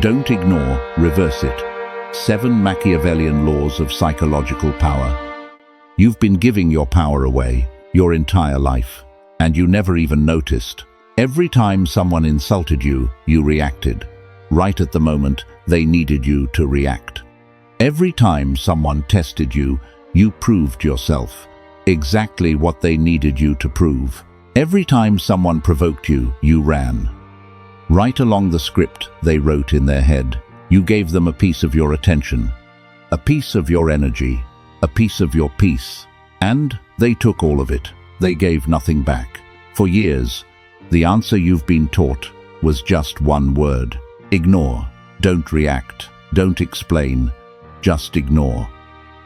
Don't ignore, reverse it. 7 Machiavellian laws of psychological power. You've been giving your power away your entire life, and you never even noticed. Every time someone insulted you, you reacted. Right at the moment they needed you to react. Every time someone tested you, you proved yourself. Exactly what they needed you to prove. Every time someone provoked you, you ran. Right along the script they wrote in their head. You gave them a piece of your attention, a piece of your energy, a piece of your peace, and they took all of it. They gave nothing back. For years, the answer you've been taught was just one word: ignore. Don't react, don't explain, just ignore.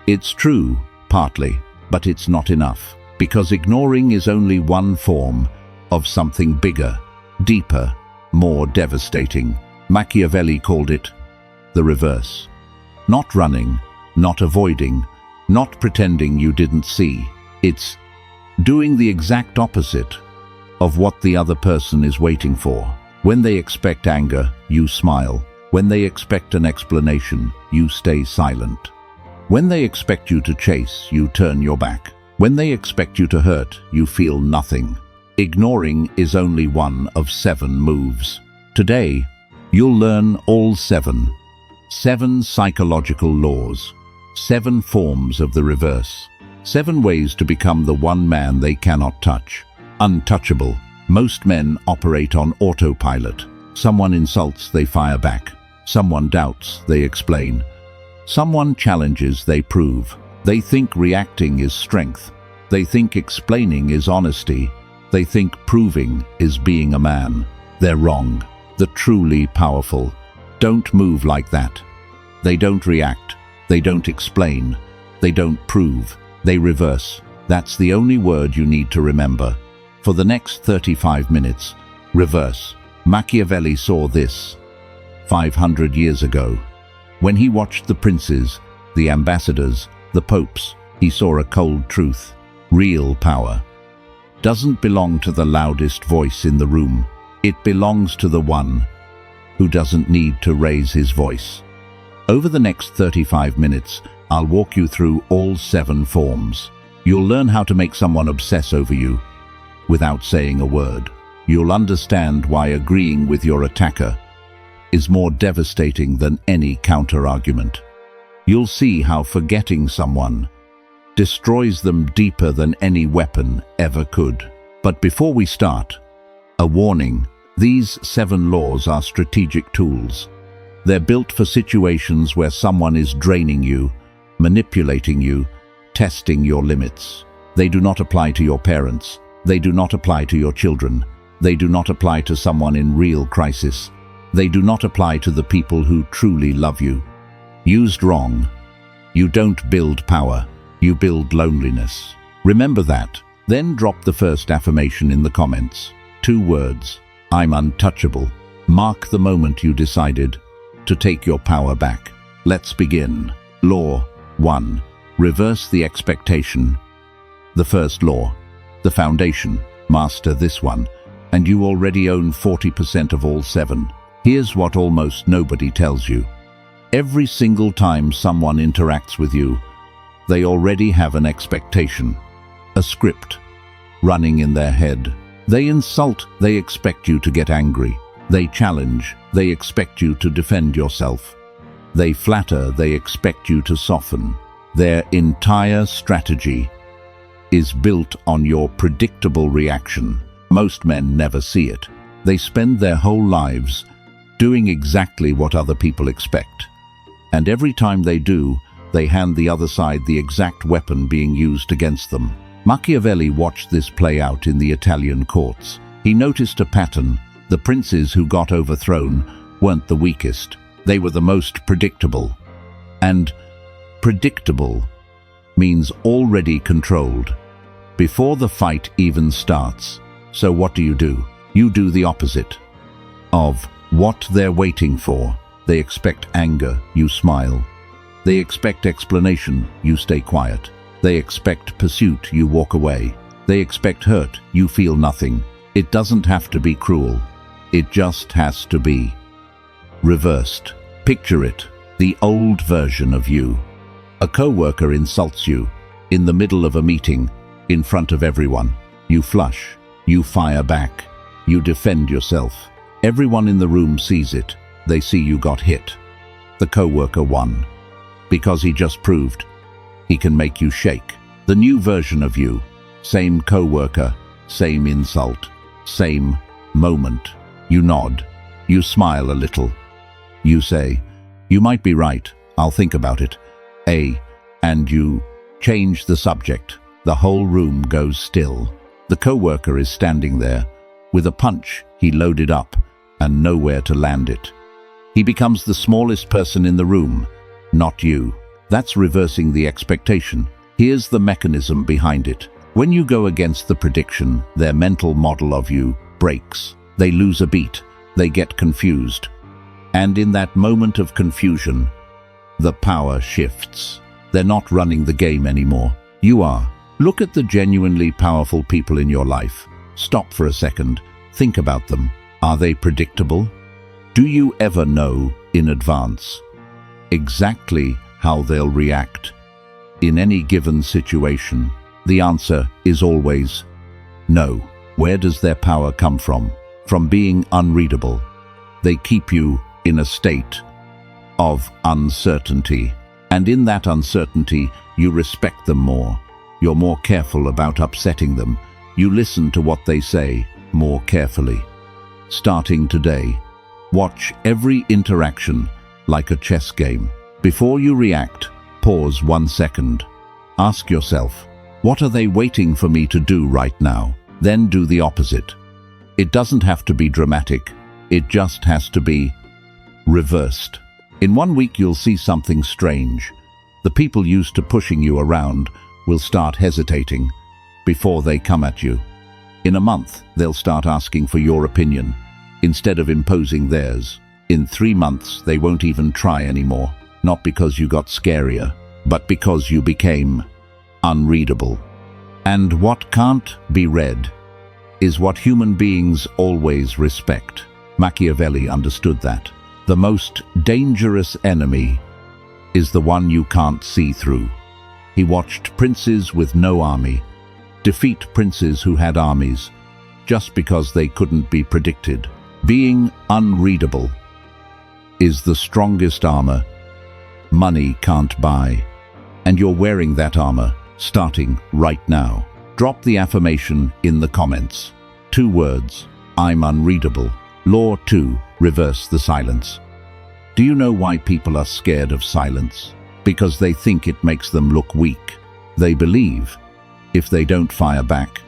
It's true, partly, but it's not enough, because ignoring is only one form of something bigger, deeper, more devastating. Machiavelli called it the reverse. Not running, not avoiding, not pretending you didn't see. It's doing the exact opposite of what the other person is waiting for. When they expect anger, you smile. When they expect an explanation, you stay silent. When they expect you to chase, you turn your back. When they expect you to hurt, you feel nothing. Ignoring is only one of 7 moves. Today, you'll learn all 7. 7 psychological laws. 7 forms of the reverse. 7 ways to become the one man they cannot touch. Untouchable. Most men operate on autopilot. Someone insults, they fire back. Someone doubts, they explain. Someone challenges, they prove. They think reacting is strength. They think explaining is honesty. They think proving is being a man. They're wrong. The truly powerful don't move like that. They don't react. They don't explain. They don't prove. They reverse. That's the only word you need to remember. For the next 35 minutes, reverse. Machiavelli saw this 500 years ago. When he watched the princes, the ambassadors, the popes, he saw a cold truth. Real power doesn't belong to the loudest voice in the room. It belongs to the one who doesn't need to raise his voice. Over the next 35 minutes, I'll walk you through all 7 forms. You'll learn how to make someone obsess over you without saying a word. You'll understand why agreeing with your attacker is more devastating than any counter-argument. You'll see how forgetting someone destroys them deeper than any weapon ever could. But before we start, a warning. These 7 laws are strategic tools. They're built for situations where someone is draining you, manipulating you, testing your limits. They do not apply to your parents. They do not apply to your children. They do not apply to someone in real crisis. They do not apply to the people who truly love you. Used wrong, you don't build power, you build loneliness. Remember that. Then drop the first affirmation in the comments. 2 words. I'm untouchable. Mark the moment you decided to take your power back. Let's begin. Law 1. Reverse the expectation. The first law, the foundation. Master this one, and you already own 40% of all 7. Here's what almost nobody tells you. Every single time someone interacts with you, they already have an expectation, a script, running in their head. They insult, they expect you to get angry. They challenge, they expect you to defend yourself. They flatter, they expect you to soften. Their entire strategy is built on your predictable reaction. Most men never see it. They spend their whole lives doing exactly what other people expect. And every time they do, they hand the other side the exact weapon being used against them. Machiavelli watched this play out in the Italian courts. He noticed a pattern. The princes who got overthrown weren't the weakest. They were the most predictable. And predictable means already controlled, before the fight even starts. So what do? You do the opposite of what they're waiting for. They expect anger, you smile. They expect explanation, you stay quiet. They expect pursuit, you walk away. They expect hurt, you feel nothing. It doesn't have to be cruel. It just has to be Reversed. Picture it, the old version of you. A co-worker insults you, in the middle of a meeting, in front of everyone. You flush, you fire back, you defend yourself. Everyone in the room sees it. They see you got hit. The co-worker won, because he just proved he can make you shake. The new version of you, same co-worker, same insult, same moment. You nod, you smile a little. You say, "You might be right, I'll think about it." And you change the subject. The whole room goes still. The co-worker is standing there, with a punch he loaded up and nowhere to land it. He becomes the smallest person in the room, not you. That's reversing the expectation. Here's the mechanism behind it. When you go against the prediction, their mental model of you breaks. They lose a beat. They get confused. And in that moment of confusion, the power shifts. They're not running the game anymore. You are. Look at the genuinely powerful people in your life. Stop for a second. Think about them. Are they predictable? Do you ever know in advance exactly how they'll react in any given situation? The answer is always no. Where does their power come from? From being unreadable. They keep you in a state of uncertainty. And in that uncertainty, you respect them more. You're more careful about upsetting them. You listen to what they say more carefully. Starting today, watch every interaction like a chess game. Before you react, pause 1 second. Ask yourself, what are they waiting for me to do right now? Then do the opposite. It doesn't have to be dramatic. It just has to be reversed. In 1 week, you'll see something strange. The people used to pushing you around will start hesitating before they come at you. In a month, they'll start asking for your opinion instead of imposing theirs. In 3 months, they won't even try anymore, not because you got scarier, but because you became unreadable. And what can't be read is what human beings always respect. Machiavelli understood that. The most dangerous enemy is the one you can't see through. He watched princes with no army defeat princes who had armies just because they couldn't be predicted. Being unreadable is the strongest armor money can't buy. And you're wearing that armor starting right now. Drop the affirmation in the comments. 2 words, I'm unreadable. Law 2, reverse the silence. Do you know why people are scared of silence? Because they think it makes them look weak. They believe if they don't fire back,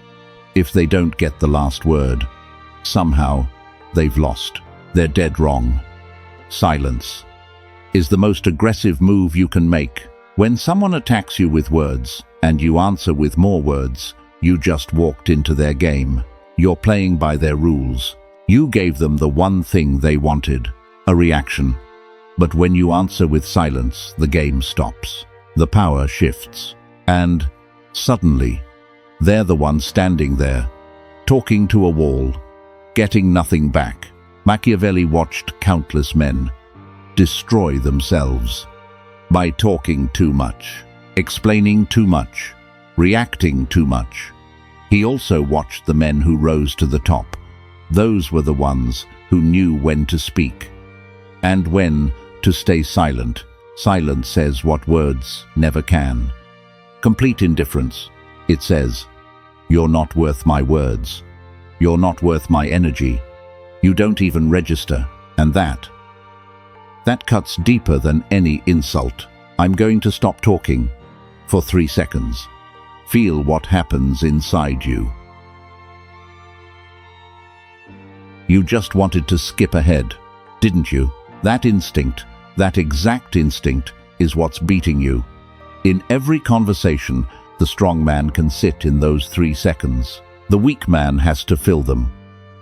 if they don't get the last word, somehow they've lost. They're dead wrong. Silence is the most aggressive move you can make. When someone attacks you with words and you answer with more words, you just walked into their game. You're playing by their rules. You gave them the one thing they wanted, a reaction. But when you answer with silence, the game stops. The power shifts. And suddenly, they're the one standing there, talking to a wall, getting nothing back. Machiavelli watched countless men destroy themselves by talking too much, explaining too much, reacting too much. He also watched the men who rose to the top. Those were the ones who knew when to speak and when to stay silent. Silence says what words never can. Complete indifference. It says, you're not worth my words. You're not worth my energy. You don't even register. And that cuts deeper than any insult. I'm going to stop talking for 3 seconds. Feel what happens inside you. You just wanted to skip ahead, didn't you? That instinct, that exact instinct, is what's beating you. In every conversation, the strong man can sit in those 3 seconds. The weak man has to fill them.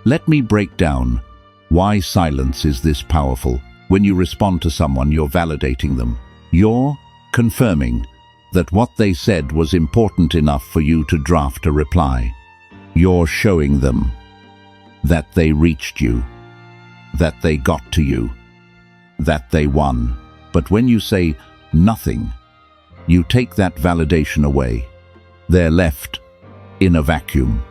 Let me break down why silence is this powerful. When you respond to someone, you're validating them. You're confirming that what they said was important enough for you to draft a reply. You're showing them that they reached you, that they got to you. that they won. But when you say nothing, you take that validation away. They're left in a vacuum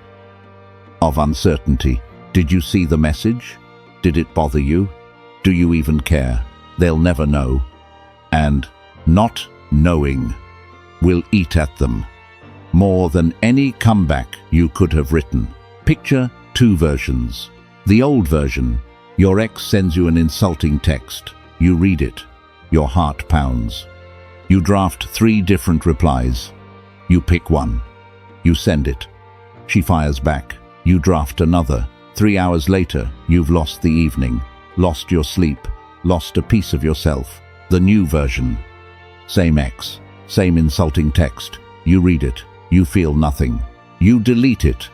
of uncertainty. Did you see the message? Did it bother you? Do you even care? They'll never know. And not knowing will eat at them more than any comeback you could have written. Picture two versions. The old version, your ex sends you an insulting text. You read it. Your heart pounds. You draft 3 different replies. You pick one. You send it. She fires back. You draft another. 3 hours later, you've lost the evening, lost your sleep, lost a piece of yourself. The new version. Same ex, same insulting text. You read it. You feel nothing. You delete it.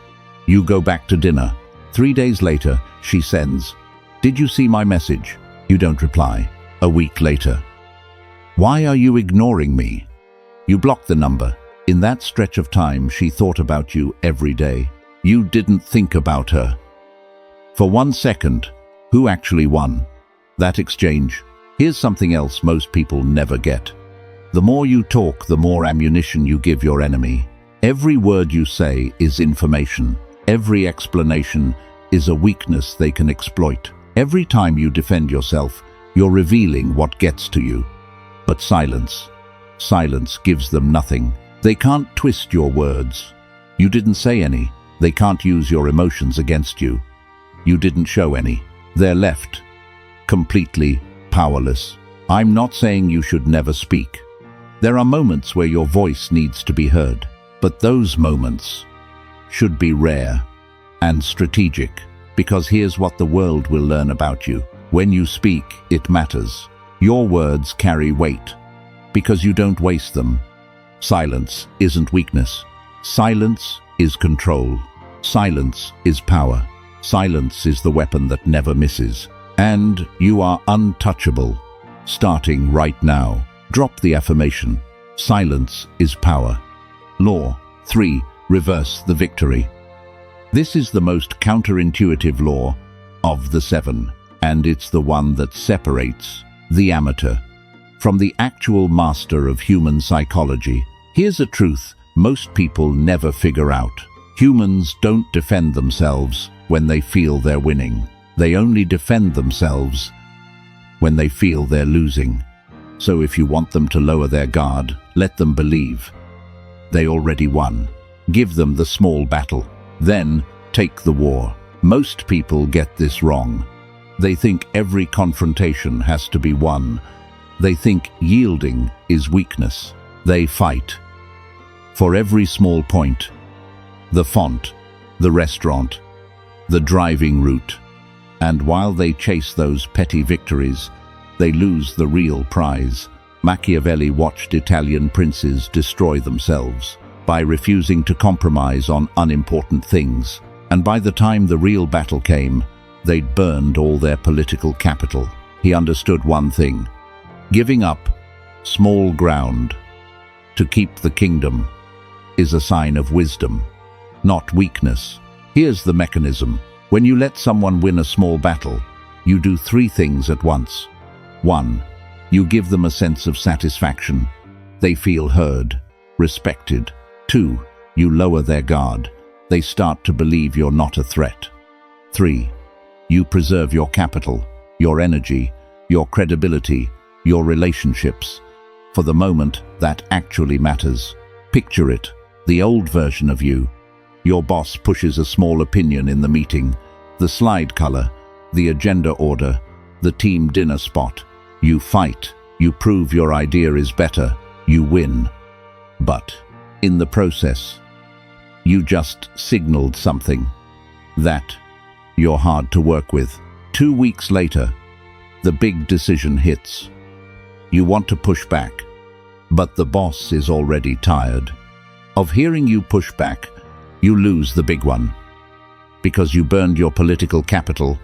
You go back to dinner. 3 days later, she sends, "Did you see my message?" You don't reply. A week later, "Why are you ignoring me?" You block the number. In that stretch of time, she thought about you every day. You didn't think about her. For 1 second, who actually won that exchange? Here's something else most people never get. The more you talk, the more ammunition you give your enemy. Every word you say is information. Every explanation is a weakness they can exploit. Every time you defend yourself, you're revealing what gets to you. But silence gives them nothing. They can't twist your words. You didn't say any. They can't use your emotions against you. You didn't show any. They're left completely powerless. I'm not saying you should never speak. There are moments where your voice needs to be heard, but those moments should be rare and strategic, because here's what the world will learn about you. When you speak, it matters. Your words carry weight, because you don't waste them. Silence isn't weakness. Silence is control. Silence is power. Silence is the weapon that never misses. And you are untouchable. Starting right now, drop the affirmation. Silence is power. Law 3. Reverse the victory. This is the most counterintuitive law of the 7, and it's the one that separates the amateur from the actual master of human psychology. Here's a truth most people never figure out. Humans don't defend themselves when they feel they're winning. They only defend themselves when they feel they're losing. So if you want them to lower their guard, let them believe they already won. Give them the small battle, then take the war. Most people get this wrong. They think every confrontation has to be won. They think yielding is weakness. They fight for every small point. The font, the restaurant, the driving route. And while they chase those petty victories, they lose the real prize. Machiavelli watched Italian princes destroy themselves by refusing to compromise on unimportant things. And by the time the real battle came, they'd burned all their political capital. He understood one thing: giving up small ground to keep the kingdom is a sign of wisdom, not weakness. Here's the mechanism. When you let someone win a small battle, you do 3 things at once. 1. You give them a sense of satisfaction. They feel heard, respected. 2. You lower their guard. They start to believe you're not a threat. 3. You preserve your capital, your energy, your credibility, your relationships, for the moment that actually matters. Picture it, the old version of you. Your boss pushes a small opinion in the meeting, the slide color, the agenda order, the team dinner spot. You fight, you prove your idea is better, you win. But in the process, you just signaled something, that you're hard to work with. 2 weeks later, the big decision hits. You want to push back, but the boss is already tired of hearing you push back. You lose the big one, because you burned your political capital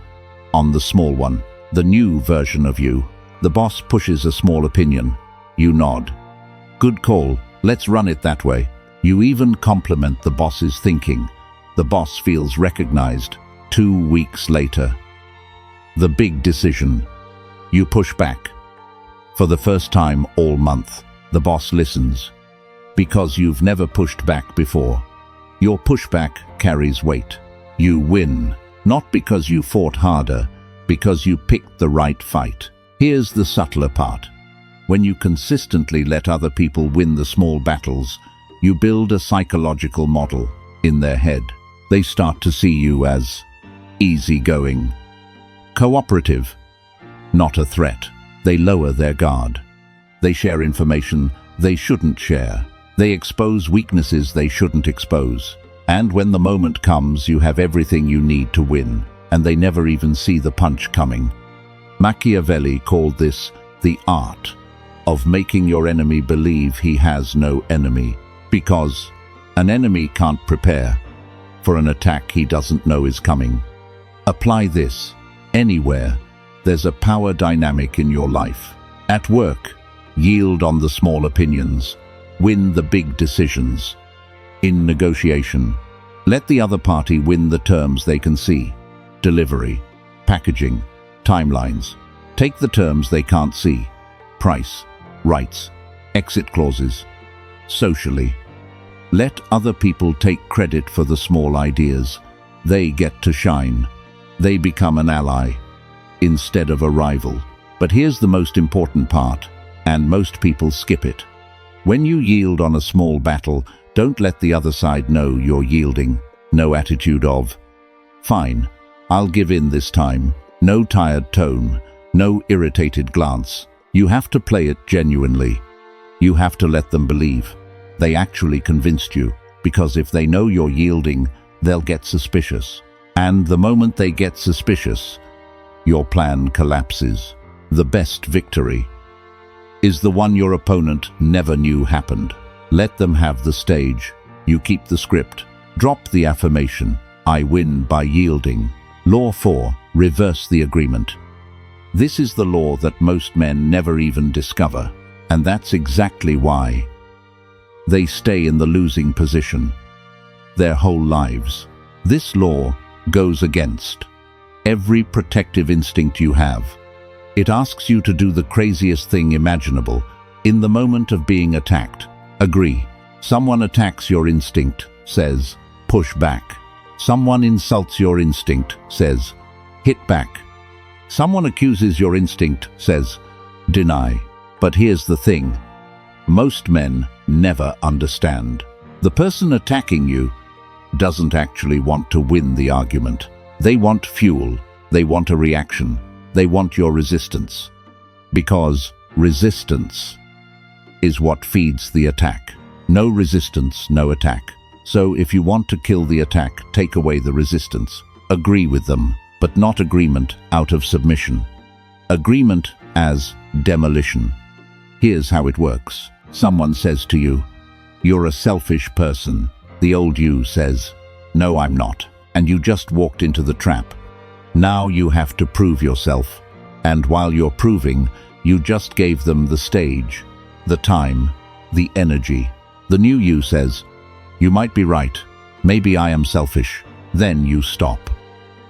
on the small one. The new version of you. The boss pushes a small opinion. You nod. Good call, let's run it that way. You even compliment the boss's thinking. The boss feels recognized. 2 weeks later, the big decision. You push back. For the first time all month, the boss listens. Because you've never pushed back before. Your pushback carries weight. You win, not because you fought harder, because you picked the right fight. Here's the subtler part. When you consistently let other people win the small battles, you build a psychological model in their head. They start to see you as easygoing, cooperative, not a threat. They lower their guard. They share information they shouldn't share. They expose weaknesses they shouldn't expose. And when the moment comes, you have everything you need to win, and they never even see the punch coming. Machiavelli called this the art of making your enemy believe he has no enemy, because an enemy can't prepare for an attack he doesn't know is coming. Apply this anywhere. There's a power dynamic in your life. At work, yield on the small opinions. Win the big decisions. In negotiation, let the other party win the terms they can see. Delivery, packaging, timelines. Take the terms they can't see. Price, rights, exit clauses. Socially, let other people take credit for the small ideas. They get to shine. They become an ally instead of a rival. But here's the most important part, and most people skip it. When you yield on a small battle, don't let the other side know you're yielding. No attitude of, fine, I'll give in this time. No tired tone, no irritated glance. You have to play it genuinely. You have to let them believe they actually convinced you, because if they know you're yielding, they'll get suspicious. And the moment they get suspicious, your plan collapses. The best victory is the one your opponent never knew happened. Let them have the stage. You keep the script. Drop the affirmation, I win by yielding. Law 4, reverse the agreement. This is the law that most men never even discover, and that's exactly why they stay in the losing position their whole lives. This law goes against every protective instinct you have. It asks you to do the craziest thing imaginable in the moment of being attacked. Agree. Someone attacks your instinct, says, push back. Someone insults your instinct, says, hit back. Someone accuses your instinct, says, deny. But here's the thing. Most men never understand. The person attacking you doesn't actually want to win the argument. They want fuel. They want a reaction. They want your resistance. Because resistance is what feeds the attack. No resistance, no attack. So if you want to kill the attack, take away the resistance. Agree with them, but not agreement out of submission. Agreement as demolition. Here's how it works. Someone says to you, you're a selfish person. The old you says, no, I'm not. And you just walked into the trap. Now you have to prove yourself. And while you're proving, you just gave them the stage, the time, the energy. The new you says, you might be right. Maybe I am selfish. Then you stop.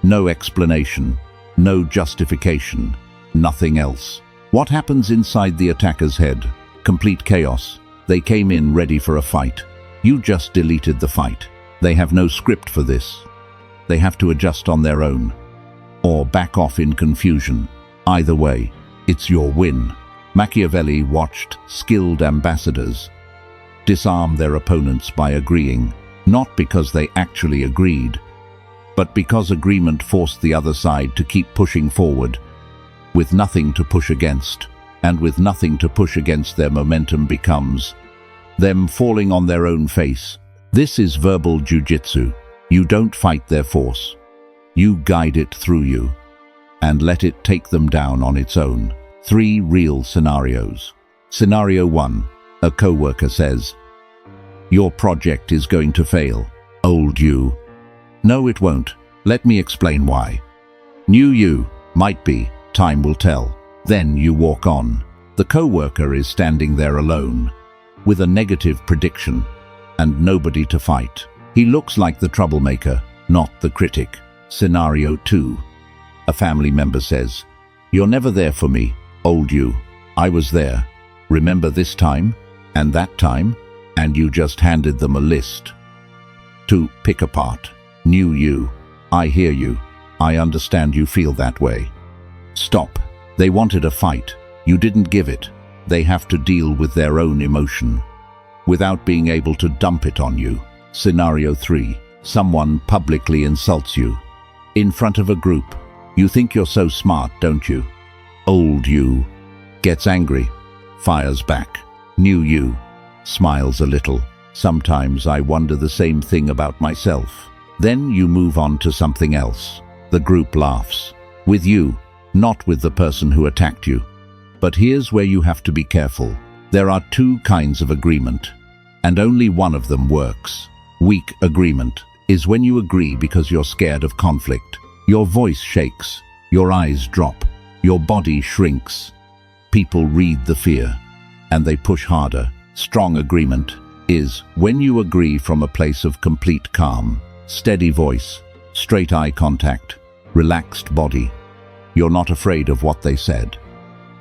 No explanation, no justification, nothing else. What happens inside the attacker's head? Complete chaos. They came in ready for a fight. You just deleted the fight. They have no script for this. They have to adjust on their own, or back off in confusion. Either way, it's your win. Machiavelli watched skilled ambassadors disarm their opponents by agreeing, not because they actually agreed, but because agreement forced the other side to keep pushing forward, with nothing to push against. And with nothing to push against, their momentum becomes them falling on their own face. This is verbal jujitsu. You don't fight their force. You guide it through you and let it take them down on its own. 3 real scenarios. Scenario 1. A coworker says, your project is going to fail. Old you. No, it won't. Let me explain why. New you. Might be. Time will tell. Then you walk on. The coworker is standing there alone, with a negative prediction, and nobody to fight. He looks like the troublemaker, not the critic. Scenario 2. A family member says, You're never there for me, old you. I was there. Remember this time, and that time, and you just handed them a list to pick apart. New you. I hear you. I understand you feel that way. Stop. They wanted a fight. You didn't give it. They have to deal with their own emotion without being able to dump it on you. Scenario 3. Someone publicly insults you in front of a group. You think you're so smart, don't you? Old you gets angry, fires back. New you smiles a little. Sometimes I wonder the same thing about myself. Then you move on to something else. The group laughs. With you, not with the person who attacked you. But here's where you have to be careful. There are two kinds of agreement, and only one of them works. Weak agreement is when you agree because you're scared of conflict. Your voice shakes, your eyes drop, your body shrinks. People read the fear, and they push harder. Strong agreement is when you agree from a place of complete calm, steady voice, straight eye contact, relaxed body. You're not afraid of what they said,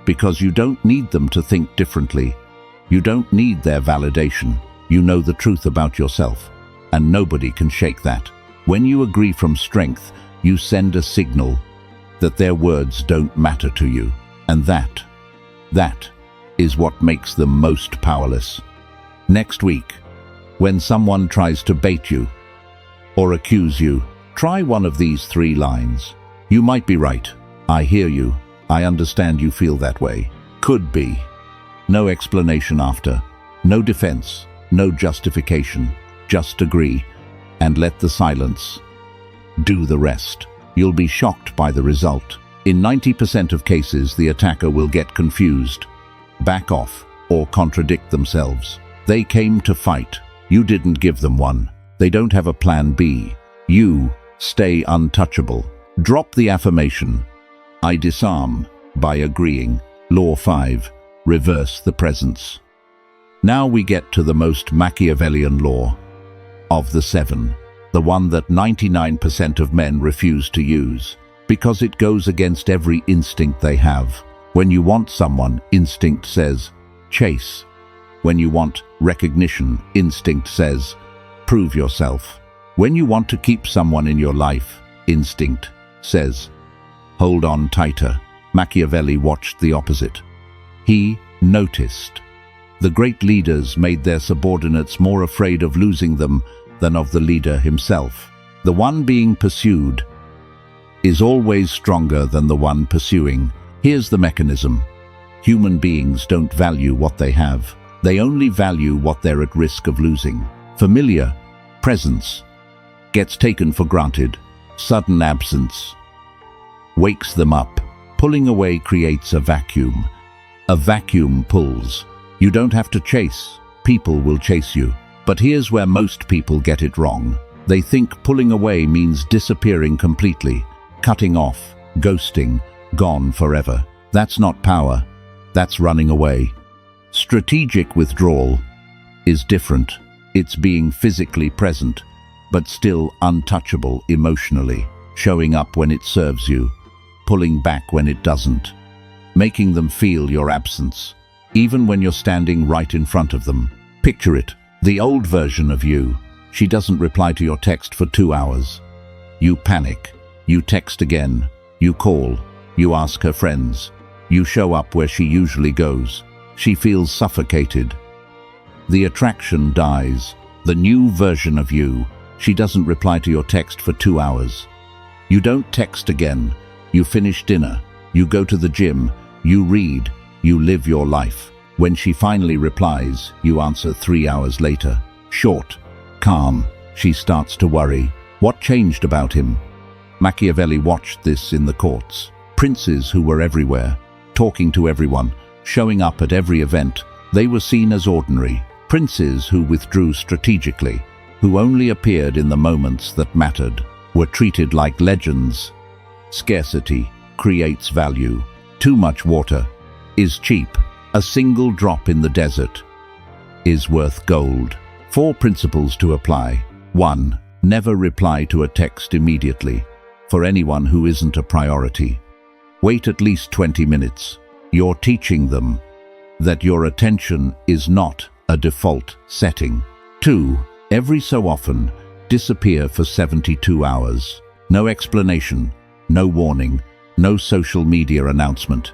because you don't need them to think differently. You don't need their validation. You know the truth about yourself, and nobody can shake that. When you agree from strength, you send a signal that their words don't matter to you, and that is what makes them most powerless. Next week, when someone tries to bait you or accuse you, try one of these 3 lines. You might be right. I hear you. I understand you feel that way. Could be. No explanation after. No defense. No justification. Just agree and let the silence do the rest. You'll be shocked by the result. In 90% of cases, the attacker will get confused, back off, or contradict themselves. They came to fight. You didn't give them one. They don't have a plan B. You stay untouchable. Drop the affirmation, I disarm, by agreeing. Law 5. Reverse the presence. Now we get to the most Machiavellian law of the 7, the one that 99% of men refuse to use, because it goes against every instinct they have. When you want someone, instinct says, chase. When you want recognition, instinct says, prove yourself. When you want to keep someone in your life, instinct says, hold on tighter. Machiavelli watched the opposite. He noticed. The great leaders made their subordinates more afraid of losing them than of the leader himself. The one being pursued is always stronger than the one pursuing. Here's the mechanism. Human beings don't value what they have. They only value what they're at risk of losing. Familiar presence gets taken for granted. Sudden absence wakes them up. Pulling away creates a vacuum. A vacuum pulls. You don't have to chase. People will chase you. But here's where most people get it wrong. They think pulling away means disappearing completely, cutting off, ghosting, gone forever. That's not power. That's running away. Strategic withdrawal is different. It's being physically present, but still untouchable emotionally, showing up when it serves you, pulling back when it doesn't, making them feel your absence, even when you're standing right in front of them. Picture it. The old version of you. She doesn't reply to your text for 2 hours. You panic. You text again. You call. You ask her friends. You show up where she usually goes. She feels suffocated. The attraction dies. The new version of you. She doesn't reply to your text for 2 hours. You don't text again. You finish dinner. You go to the gym. You read. You live your life. When she finally replies, you answer 3 hours later. Short, calm. She starts to worry. What changed about him? Machiavelli watched this in the courts. Princes who were everywhere, talking to everyone, showing up at every event, they were seen as ordinary. Princes who withdrew strategically, who only appeared in the moments that mattered, were treated like legends. Scarcity creates value. Too much water is cheap. A single drop in the desert is worth gold. 4 principles to apply. 1. Never reply to a text immediately, for anyone who isn't a priority. Wait at least 20 minutes. You're teaching them that your attention is not a default setting. 2. Every so often, disappear for 72 hours. No explanation, no warning, no social media announcement.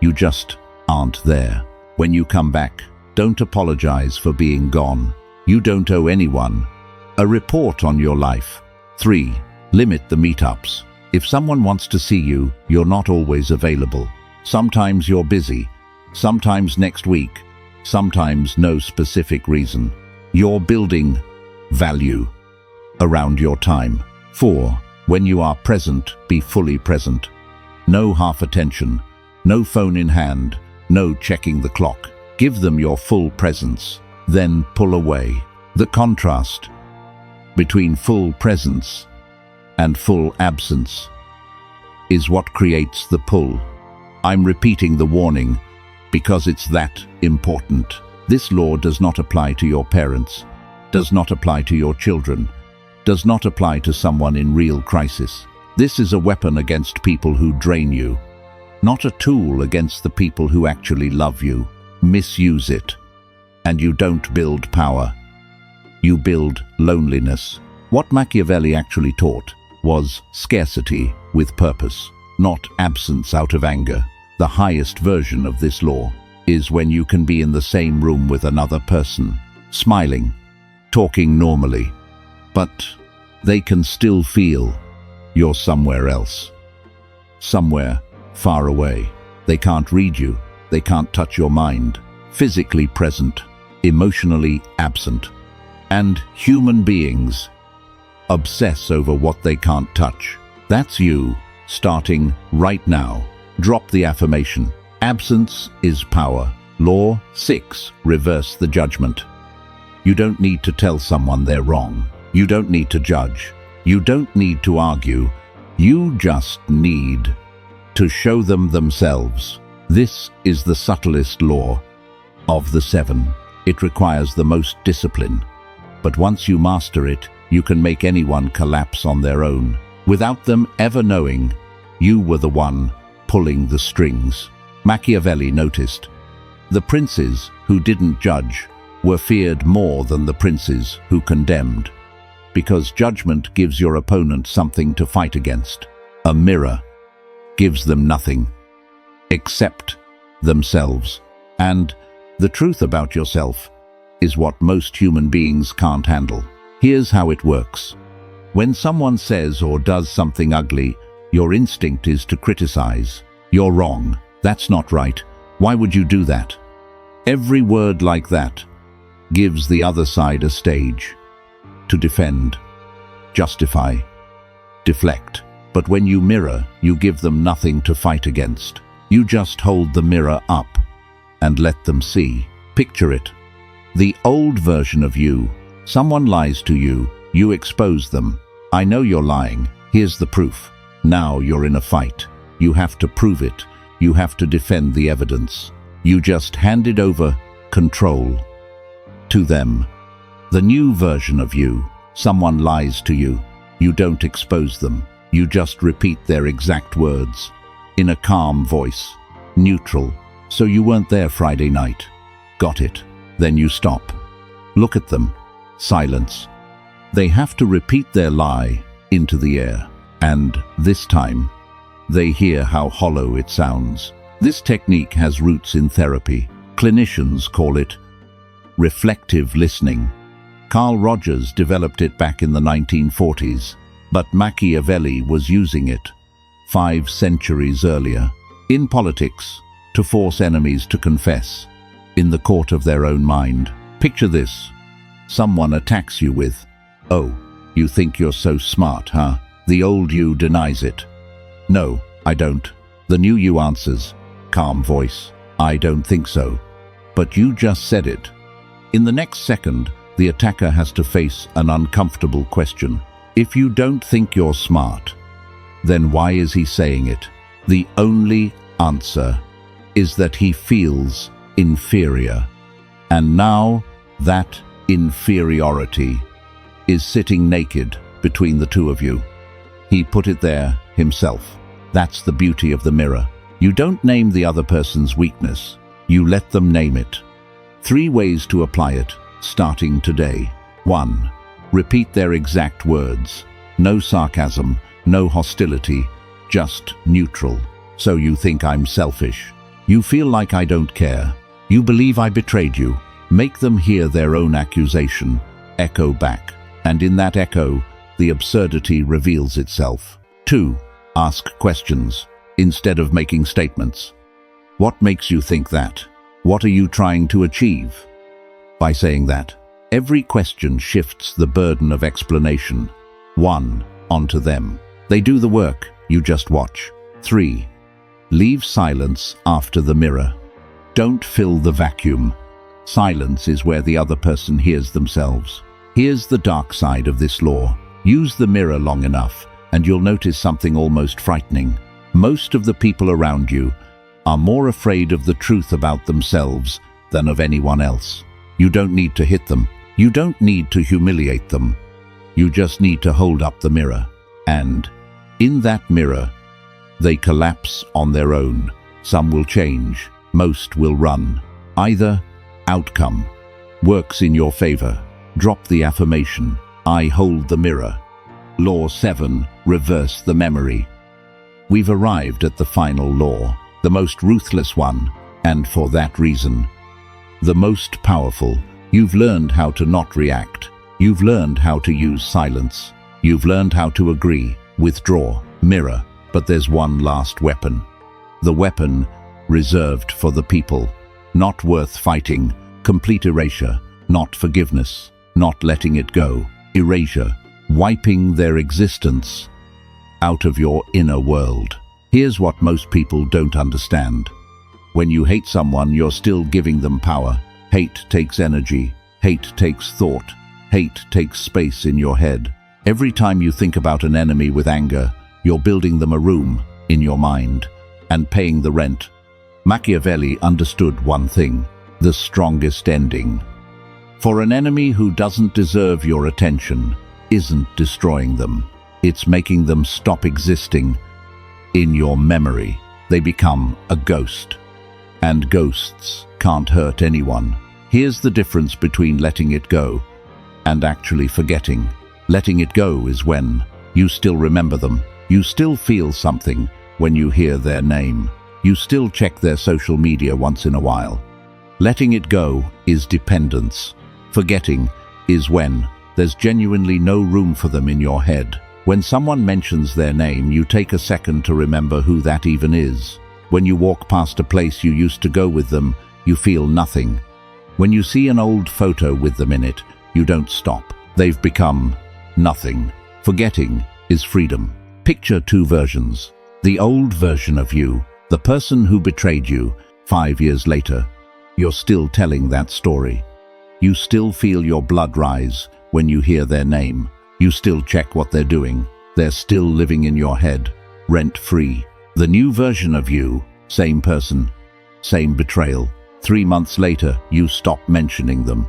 You just aren't there. When you come back, don't apologize for being gone. You don't owe anyone a report on your life. 3. Limit the meetups. If someone wants to see you, you're not always available. Sometimes you're busy, sometimes next week, sometimes no specific reason. You're building value around your time. 4. When you are present, be fully present. No half attention, no phone in hand, no checking the clock. Give them your full presence, then pull away. The contrast between full presence and full absence is what creates the pull. I'm repeating the warning because it's that important. This law does not apply to your parents, does not apply to your children, does not apply to someone in real crisis. This is a weapon against people who drain you, not a tool against the people who actually love you. Misuse it, and you don't build power. You build loneliness. What Machiavelli actually taught was scarcity with purpose, not absence out of anger. The highest version of this law is when you can be in the same room with another person, smiling, talking normally, but they can still feel you're somewhere else, somewhere far away. They can't read you, they can't touch your mind. Physically present, emotionally absent. And human beings obsess over what they can't touch. That's you, starting right now. Drop the affirmation. Absence is power. Law 6. Reverse the judgment. You don't need to tell someone they're wrong. You don't need to judge. You don't need to argue. You just need to show them themselves. This is the subtlest law of the 7. It requires the most discipline. But once you master it, you can make anyone collapse on their own, without them ever knowing you were the one pulling the strings. Machiavelli noticed the princes who didn't judge were feared more than the princes who condemned, because judgment gives your opponent something to fight against. A mirror gives them nothing except themselves. And the truth about yourself is what most human beings can't handle. Here's how it works. When someone says or does something ugly, your instinct is to criticize. You're wrong. That's not right. Why would you do that? Every word like that gives the other side a stage to defend, justify, deflect. But when you mirror, you give them nothing to fight against. You just hold the mirror up and let them see. Picture it. The old version of you. Someone lies to you. You expose them. I know you're lying. Here's the proof. Now you're in a fight. You have to prove it. You have to defend the evidence. You just handed over control to them. The new version of you. Someone lies to you. You don't expose them. You just repeat their exact words in a calm voice, neutral. So you weren't there Friday night. Got it. Then you stop. Look at them. Silence. They have to repeat their lie into the air. And this time, they hear how hollow it sounds. This technique has roots in therapy. Clinicians call it reflective listening. Carl Rogers developed it back in the 1940s, but Machiavelli was using it 5 centuries earlier. In politics, to force enemies to confess in the court of their own mind. Picture this. Someone attacks you with, "Oh, you think you're so smart, huh?" The old you denies it. "No, I don't." The new you answers, calm voice, "I don't think so." But you just said it. In the next second, the attacker has to face an uncomfortable question. If you don't think you're smart, then why is he saying it? The only answer is that he feels inferior. And now that inferiority is sitting naked between the two of you. He put it there himself. That's the beauty of the mirror. You don't name the other person's weakness. You let them name it. 3 ways to apply it, starting today. 1. Repeat their exact words. No sarcasm, no hostility, just neutral. So you think I'm selfish. You feel like I don't care. You believe I betrayed you. Make them hear their own accusation. Echo back. And in that echo, the absurdity reveals itself. 2. Ask questions instead of making statements. What makes you think that? What are you trying to achieve? By saying that, every question shifts the burden of explanation. 1. Onto them. They do the work, you just watch. 3. Leave silence after the mirror. Don't fill the vacuum. Silence is where the other person hears themselves. Here's the dark side of this law. Use the mirror long enough, and you'll notice something almost frightening. Most of the people around you are more afraid of the truth about themselves than of anyone else. You don't need to hit them. You don't need to humiliate them. You just need to hold up the mirror. And in that mirror, they collapse on their own. Some will change. Most will run. Either outcome works in your favor. Drop the affirmation, I hold the mirror. Law 7, reverse the memory. We've arrived at the final law, the most ruthless one, and for that reason, the most powerful. You've learned how to not react. You've learned how to use silence. You've learned how to agree, withdraw, mirror. But there's one last weapon. The weapon reserved for the people. Not worth fighting. Complete erasure. Not forgiveness. Not letting it go. Erasure. Wiping their existence out of your inner world. Here's what most people don't understand. When you hate someone, you're still giving them power. Hate takes energy. Hate takes thought. Hate takes space in your head. Every time you think about an enemy with anger, you're building them a room in your mind and paying the rent. Machiavelli understood one thing: the strongest ending for an enemy who doesn't deserve your attention isn't destroying them. It's making them stop existing in your memory. They become a ghost. And ghosts can't hurt anyone. Here's the difference between letting it go and actually forgetting. Letting it go is when you still remember them. You still feel something when you hear their name. You still check their social media once in a while. Letting it go is dependence. Forgetting is when there's genuinely no room for them in your head. When someone mentions their name, you take a second to remember who that even is. When you walk past a place you used to go with them, you feel nothing. When you see an old photo with them in it, you don't stop. They've become nothing. Forgetting is freedom. Picture 2 versions. The old version of you, the person who betrayed you. 5 years later, you're still telling that story. You still feel your blood rise when you hear their name. You still check what they're doing. They're still living in your head, rent-free. The new version of you, same person, same betrayal. 3 months later, you stop mentioning them.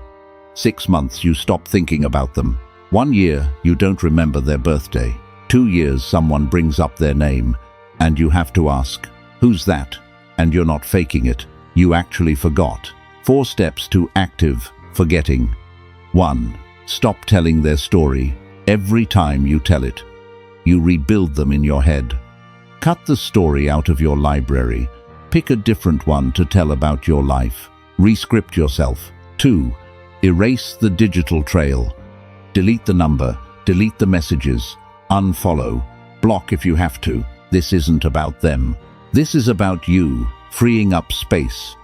6 months, you stop thinking about them. 1 year, you don't remember their birthday. 2 years, someone brings up their name, and you have to ask, who's that? And you're not faking it. You actually forgot. 4 steps to active forgetting. 1. Stop telling their story. Every time you tell it, you rebuild them in your head. Cut the story out of your library. Pick a different one to tell about your life. Rescript yourself. 2. Erase the digital trail. Delete the number, delete the messages, unfollow, block if you have to. This isn't about them. This is about you, freeing up space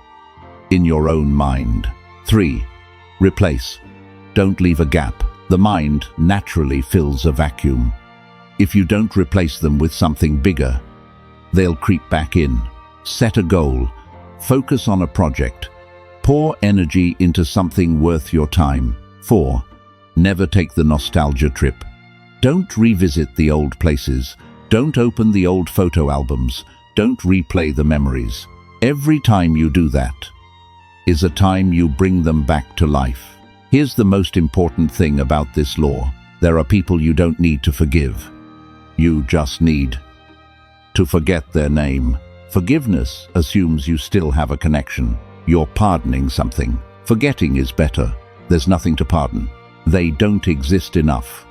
in your own mind. 3. Replace. Don't leave a gap. The mind naturally fills a vacuum. If you don't replace them with something bigger, they'll creep back in. Set a goal. Focus on a project. Pour energy into something worth your time. 4. Never take the nostalgia trip. Don't revisit the old places. Don't open the old photo albums. Don't replay the memories. Every time you do that is a time you bring them back to life. Here's the most important thing about this law. There are people you don't need to forgive. You just need to forget their name. Forgiveness assumes you still have a connection. You're pardoning something. Forgetting is better. There's nothing to pardon. They don't exist enough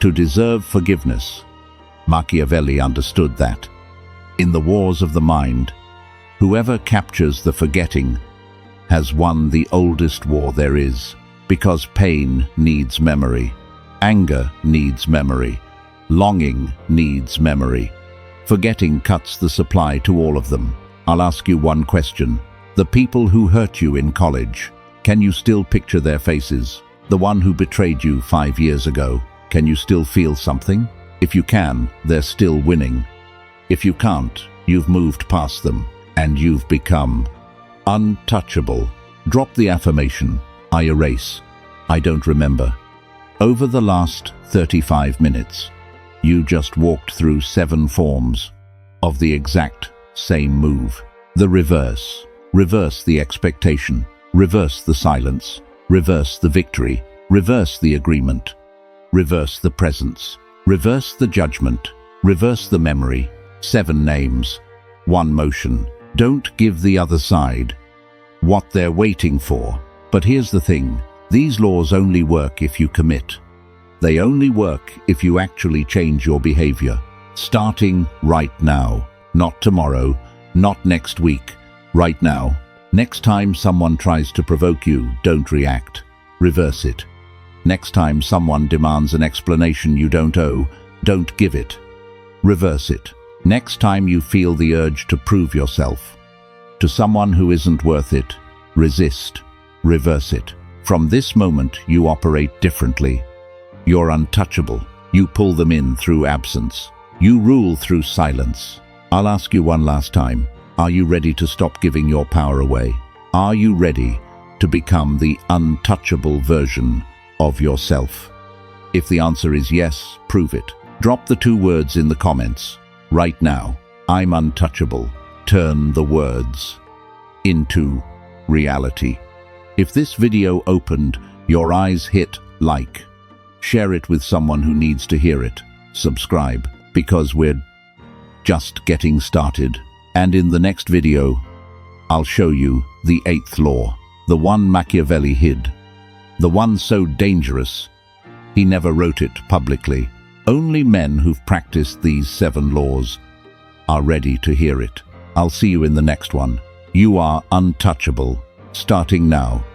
to deserve forgiveness. Machiavelli understood that. In the wars of the mind, whoever captures the forgetting has won the oldest war there is, because pain needs memory, anger needs memory, longing needs memory. Forgetting cuts the supply to all of them. I'll ask you one question. The people who hurt you in college, can you still picture their faces? The one who betrayed you 5 years ago, can you still feel something? If you can, they're still winning. If you can't, you've moved past them, and you've become untouchable. Drop the affirmation, I erase, I don't remember. Over the last 35 minutes, you just walked through 7 forms of the exact same move. The reverse. Reverse the expectation. Reverse the silence. Reverse the victory. Reverse the agreement. Reverse the presence. Reverse the judgment. Reverse the memory. 7 names. 1 motion. Don't give the other side what they're waiting for. But here's the thing. These laws only work if you commit. They only work if you actually change your behavior. Starting right now. Not tomorrow. Not next week. Right now. Next time someone tries to provoke you, don't react. Reverse it. Next time someone demands an explanation you don't owe, don't give it. Reverse it. Next time you feel the urge to prove yourself to someone who isn't worth it, resist. Reverse it. From this moment, you operate differently. You're untouchable. You pull them in through absence. You rule through silence. I'll ask you one last time. Are you ready to stop giving your power away? Are you ready to become the untouchable version of yourself? If the answer is yes, prove it. Drop the 2 words in the comments. Right now, I'm untouchable. Turn the words into reality. If this video opened your eyes, hit like. Share it with someone who needs to hear it. Subscribe, because we're just getting started. And in the next video, I'll show you the 8th law, the one Machiavelli hid, the one so dangerous, he never wrote it publicly. Only men who've practiced these 7 laws are ready to hear it. I'll see you in the next one. You are untouchable, starting now.